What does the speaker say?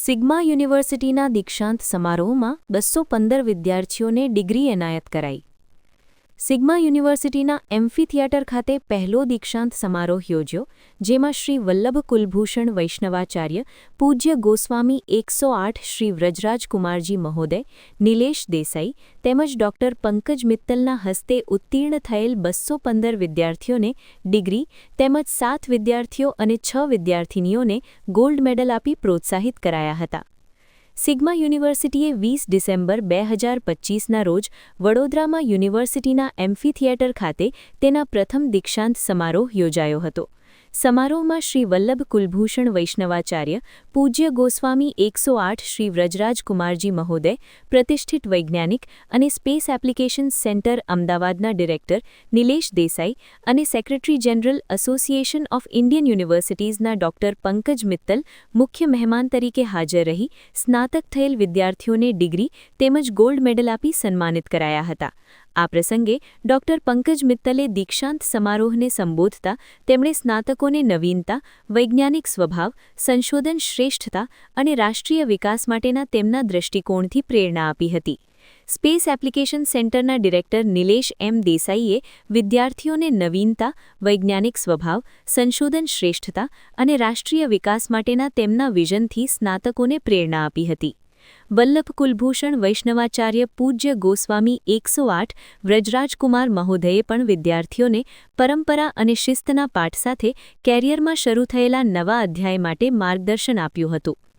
Sigma યુનિવર્સિટીના દીક્ષાંત સમારોહમાં 215 વિદ્યાર્થીઓને ડિગ્રી એનાયત કરાઈ. સિગ્મા યુનિવર્સિટીના એમ્ફીથિયેટર ખાતે પહેલો દીક્ષાંત સમારોહ યોજ્યો, જેમાં શ્રી વલ્લભ કુલભૂષણ વૈષ્ણવાચાર્ય, પૂજ્ય ગોસ્વામી 108 શ્રી વ્રજરાજકુમારજી મહોદય, નિલેશ દેસાઈ તેમજ ડૉક્ટર પંકજ મિત્તલના હસ્તે ઉત્તીર્ણ થયેલ 215 વિદ્યાર્થીઓને ડિગ્રી તેમજ 7 વિદ્યાર્થીઓ અને 6 વિદ્યાર્થિનીઓને ગોલ્ડ મેડલ આપી પ્રોત્સાહિત કરાયા હતા. સિગ્મા યુનિવર્સિટીએ 20 ડિસેમ્બર 2025ના રોજ વડોદરામાં યુનિવર્સિટીના એમ્ફીથિયેટર ખાતે તેના પ્રથમ દીક્ષાંત સમારોહ યોજાયો હતો. સમારોહમાં શ્રી વલ્લભ કુલભૂષણ વૈષ્ણવાચાર્ય, પૂજ્ય ગોસ્વામી 108 શ્રી વ્રજરાજકુમારજી મહોદય, પ્રતિષ્ઠિત વૈજ્ઞાનિક અને સ્પેસ એપ્લિકેશન સેન્ટર અમદાવાદના ડિરેક્ટર નિલેશ દેસાઈ અને secretary general association of Indian યુનિવર્સિટીઝના ડૉક્ટર પંકજ મિત્તલ મુખ્ય મહેમાન તરીકે હાજર રહી સ્નાતક થયેલ વિદ્યાર્થીઓને ડિગ્રી તેમજ ગોલ્ડ મેડલ આપી સન્માનિત કરાયા હતા. આ પ્રસંગે ડૉક્ટર પંકજ મિત્તલે દીક્ષાંત સમારોહને સંબોધતા તેમણે સ્નાતકોને નવીનતા, વૈજ્ઞાનિક સ્વભાવ, સંશોધન શ્રેષ્ઠતા અને રાષ્ટ્રીય વિકાસ માટેના તેમના દૃષ્ટિકોણથી પ્રેરણા આપી હતી. સ્પેસ એપ્લિકેશન સેન્ટરના ડિરેક્ટર નિલેશ એમ દેસાઈએ વિદ્યાર્થીઓને નવીનતા, વૈજ્ઞાનિક સ્વભાવ, સંશોધન શ્રેષ્ઠતા અને રાષ્ટ્રીય વિકાસ માટેના તેમના વિઝનથી સ્નાતકોને પ્રેરણા આપી હતી. વલ્લભ કુલભૂષણ વૈષ્ણવાચાર્ય પૂજ્ય ગોસ્વામી 108 વ્રજરાજકુમાર મહોદયે પણ વિદ્યાર્થીઓને પરંપરા અને શિસ્તના પાઠ સાથે કેરિયરમાં શરૂ થયેલા નવા અધ્યાય માટે માર્ગદર્શન આપ્યું હતું.